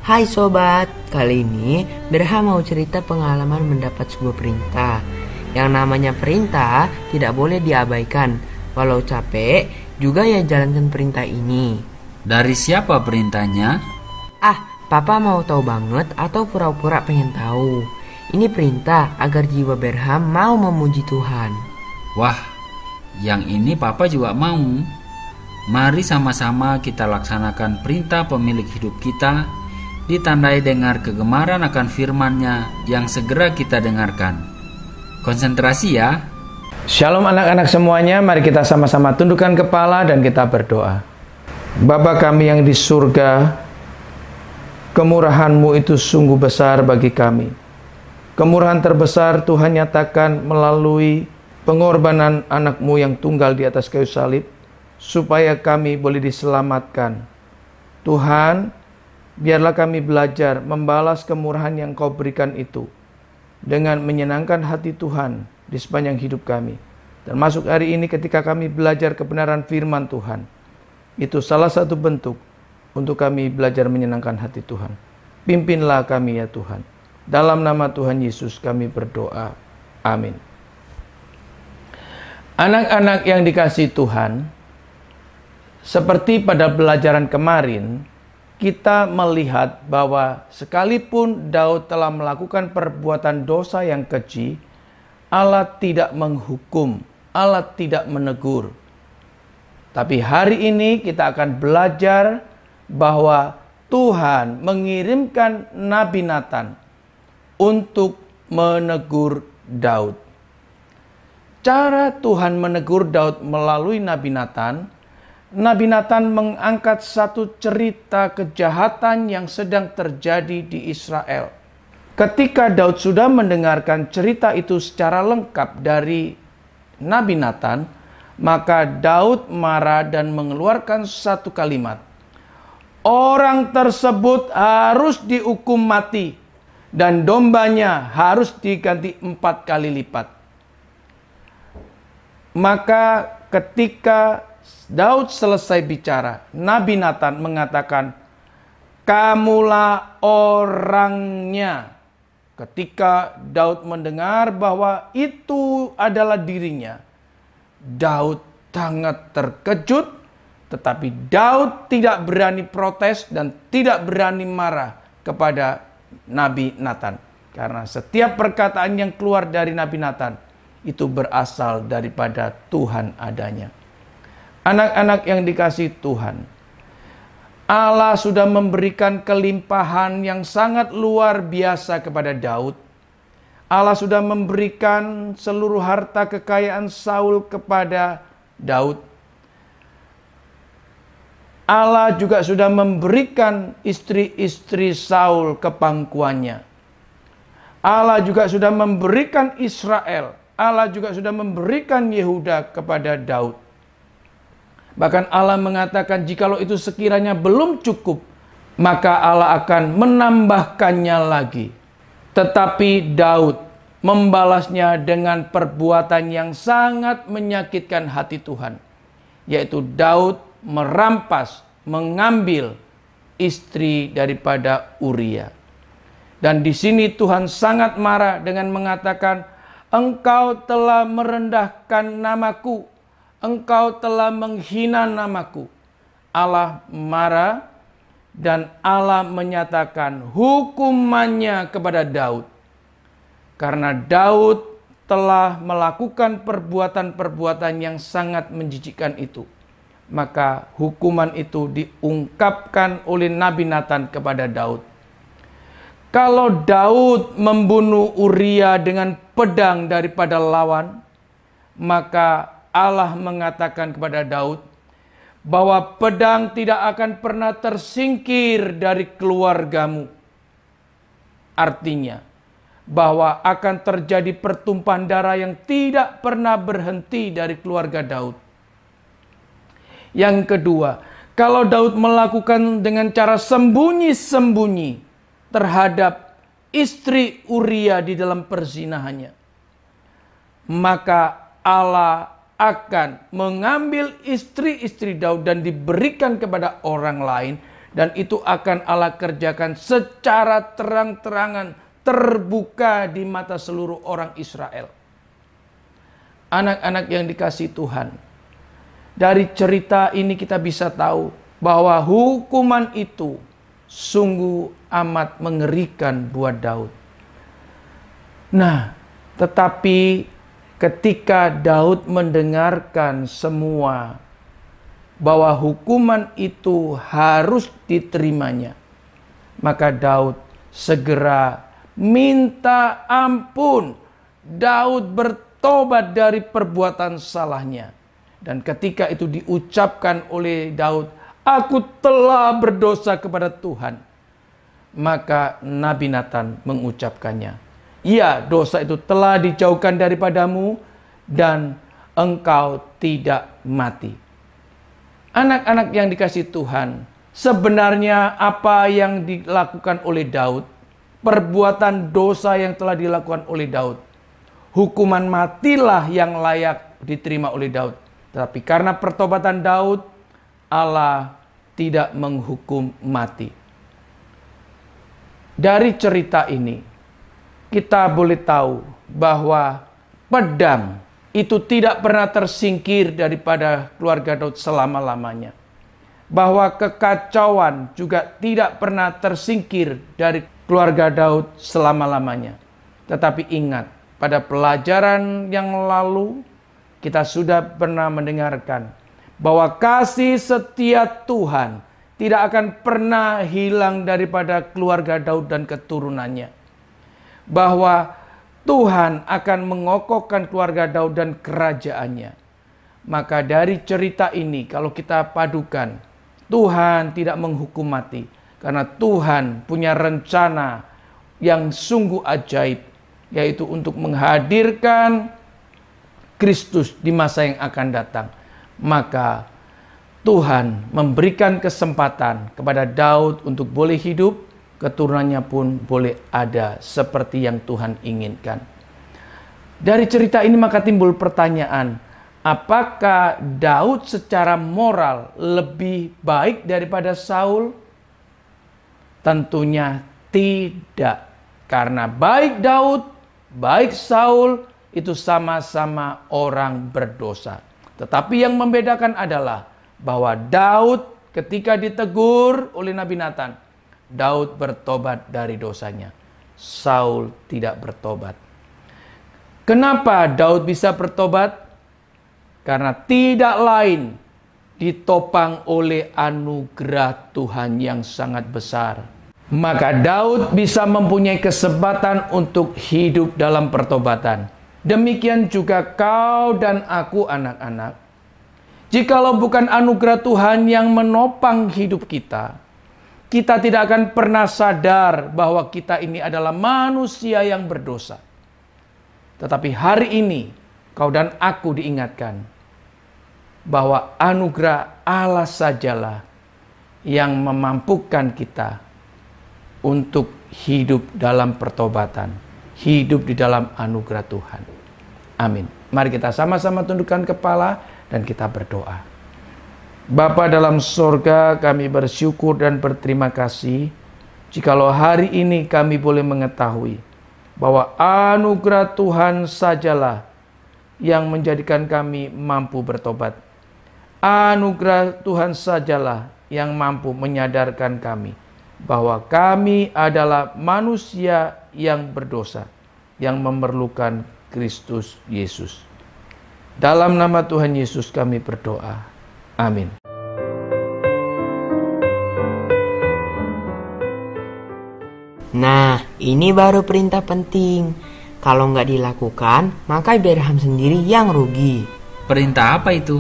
Hai sobat, kali ini Berha mau cerita pengalaman mendapat sebuah perintah. Yang namanya perintah tidak boleh diabaikan. Walau capek, juga ya jalankan perintah ini. Dari siapa perintahnya? Papa mau tahu banget atau pura-pura pengen tahu? Ini perintah agar jiwa Berha mau memuji Tuhan. Wah, yang ini Papa juga mau. Mari sama-sama kita laksanakan perintah pemilik hidup kita, ditandai dengar kegemaran akan firman-Nya yang segera kita dengarkan. Konsentrasi ya. Shalom anak-anak semuanya, mari kita sama-sama tundukkan kepala dan kita berdoa. Bapa kami yang di surga, kemurahan-Mu itu sungguh besar bagi kami. Kemurahan terbesar Tuhan nyatakan melalui pengorbanan anak-Mu yang tunggal di atas kayu salib, supaya kami boleh diselamatkan. Tuhan, biarlah kami belajar membalas kemurahan yang Kau berikan itu dengan menyenangkan hati Tuhan di sepanjang hidup kami. Termasuk hari ini ketika kami belajar kebenaran firman Tuhan. Itu salah satu bentuk untuk kami belajar menyenangkan hati Tuhan. Pimpinlah kami ya Tuhan. Dalam nama Tuhan Yesus kami berdoa. Amin. Anak-anak yang dikasihi Tuhan, seperti pada pelajaran kemarin, kita melihat bahwa sekalipun Daud telah melakukan perbuatan dosa yang keji, Allah tidak menghukum, Allah tidak menegur. Tapi hari ini kita akan belajar bahwa Tuhan mengirimkan Nabi Nathan untuk menegur Daud. Cara Tuhan menegur Daud melalui Nabi Nathan, Nabi Nathan mengangkat satu cerita kejahatan yang sedang terjadi di Israel. Ketika Daud sudah mendengarkan cerita itu secara lengkap dari Nabi Nathan, maka Daud marah dan mengeluarkan satu kalimat. Orang tersebut harus dihukum mati dan dombanya harus diganti 4 kali lipat. Maka ketika Daud selesai bicara, Nabi Nathan mengatakan, "Kamulah orangnya." Ketika Daud mendengar bahwa itu adalah dirinya, Daud sangat terkejut, tetapi Daud tidak berani protes dan tidak berani marah kepada Nabi Nathan. Karena setiap perkataan yang keluar dari Nabi Nathan itu berasal daripada Tuhan adanya. Anak-anak yang dikasihi Tuhan, Allah sudah memberikan kelimpahan yang sangat luar biasa kepada Daud. Allah sudah memberikan seluruh harta kekayaan Saul kepada Daud. Allah juga sudah memberikan istri-istri Saul ke pangkuannya. Allah juga sudah memberikan Israel. Allah juga sudah memberikan Yehuda kepada Daud. Bahkan Allah mengatakan jikalau itu sekiranya belum cukup, maka Allah akan menambahkannya lagi. Tetapi Daud membalasnya dengan perbuatan yang sangat menyakitkan hati Tuhan. Yaitu Daud merampas, mengambil istri daripada Uria. Dan di sini Tuhan sangat marah dengan mengatakan, "Engkau telah merendahkan namaku. Engkau telah menghina namaku." Allah marah dan Allah menyatakan hukumannya kepada Daud. Karena Daud telah melakukan perbuatan-perbuatan yang sangat menjijikkan itu. Maka hukuman itu diungkapkan oleh Nabi Nathan kepada Daud. Kalau Daud membunuh Uria dengan pedang daripada lawan, maka Allah mengatakan kepada Daud bahwa pedang tidak akan pernah tersingkir dari keluargamu. Artinya bahwa akan terjadi pertumpahan darah yang tidak pernah berhenti dari keluarga Daud. Yang kedua, kalau Daud melakukan dengan cara sembunyi-sembunyi terhadap istri Uria di dalam perzinahannya, maka Allah akan mengambil istri-istri Daud dan diberikan kepada orang lain Dan itu akan Allah kerjakan secara terang-terangan, terbuka di mata seluruh orang Israel. Anak-anak yang dikasihi Tuhan, dari cerita ini kita bisa tahu bahwa hukuman itu sungguh amat mengerikan buat Daud. Nah, tetapi ketika Daud mendengarkan semua bahwa hukuman itu harus diterimanya, maka Daud segera minta ampun. Daud bertobat dari perbuatan salahnya. Dan ketika itu diucapkan oleh Daud, "Aku telah berdosa kepada Tuhan," maka Nabi Nathan mengucapkannya, "Ya, dosa itu telah dijauhkan daripadamu dan engkau tidak mati." Anak-anak yang dikasihi Tuhan, sebenarnya apa yang dilakukan oleh Daud, perbuatan dosa yang telah dilakukan oleh Daud, hukuman matilah yang layak diterima oleh Daud. Tetapi karena pertobatan Daud, Allah tidak menghukum mati. Dari cerita ini, kita boleh tahu bahwa pedang itu tidak pernah tersingkir daripada keluarga Daud selama-lamanya. Bahwa kekacauan juga tidak pernah tersingkir dari keluarga Daud selama-lamanya. Tetapi ingat, pada pelajaran yang lalu, kita sudah pernah mendengarkan bahwa kasih setia Tuhan tidak akan pernah hilang daripada keluarga Daud dan keturunannya. Bahwa Tuhan akan mengokohkan keluarga Daud dan kerajaannya. Maka dari cerita ini, kalau kita padukan, Tuhan tidak menghukum mati. Karena Tuhan punya rencana yang sungguh ajaib, yaitu untuk menghadirkan Kristus di masa yang akan datang. Maka Tuhan memberikan kesempatan kepada Daud untuk boleh hidup, keturunannya pun boleh ada seperti yang Tuhan inginkan. Dari cerita ini maka timbul pertanyaan, apakah Daud secara moral lebih baik daripada Saul? Tentunya tidak. Karena baik Daud, baik Saul itu sama-sama orang berdosa. Tetapi yang membedakan adalah bahwa Daud ketika ditegur oleh Nabi Nathan, Daud bertobat dari dosanya. Saul tidak bertobat. Kenapa Daud bisa bertobat? Karena tidak lain ditopang oleh anugerah Tuhan yang sangat besar. Maka Daud bisa mempunyai kesempatan untuk hidup dalam pertobatan. Demikian juga kau dan aku anak-anak. Jikalau bukan anugerah Tuhan yang menopang hidup kita, kita tidak akan pernah sadar bahwa kita ini adalah manusia yang berdosa. Tetapi hari ini, kau dan aku diingatkan bahwa anugerah Allah sajalah yang memampukan kita untuk hidup dalam pertobatan, hidup di dalam anugerah Tuhan. Amin. Mari kita sama-sama tundukkan kepala dan kita berdoa. Bapa dalam sorga, kami bersyukur dan berterima kasih jikalau hari ini kami boleh mengetahui bahwa anugerah Tuhan sajalah yang menjadikan kami mampu bertobat. Anugerah Tuhan sajalah yang mampu menyadarkan kami bahwa kami adalah manusia yang berdosa, yang memerlukan Kristus Yesus. Dalam nama Tuhan Yesus kami berdoa. Amin. Nah, ini baru perintah penting. Kalau nggak dilakukan, maka Abraham sendiri yang rugi. Perintah apa itu?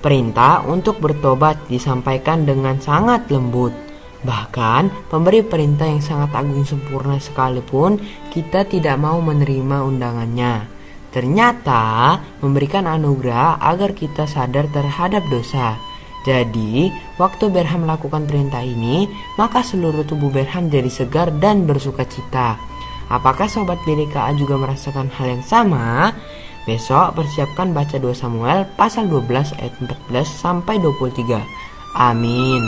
Perintah untuk bertobat disampaikan dengan sangat lembut. Bahkan, pemberi perintah yang sangat agung sempurna sekalipun, kita tidak mau menerima undangannya. Ternyata, memberikan anugerah agar kita sadar terhadap dosa. Jadi, waktu Abraham melakukan perintah ini, maka seluruh tubuh Abraham jadi segar dan bersuka cita. Apakah sobat BDKA juga merasakan hal yang sama? Besok persiapkan baca 2 Samuel pasal 12 ayat 14 sampai 23. Amin.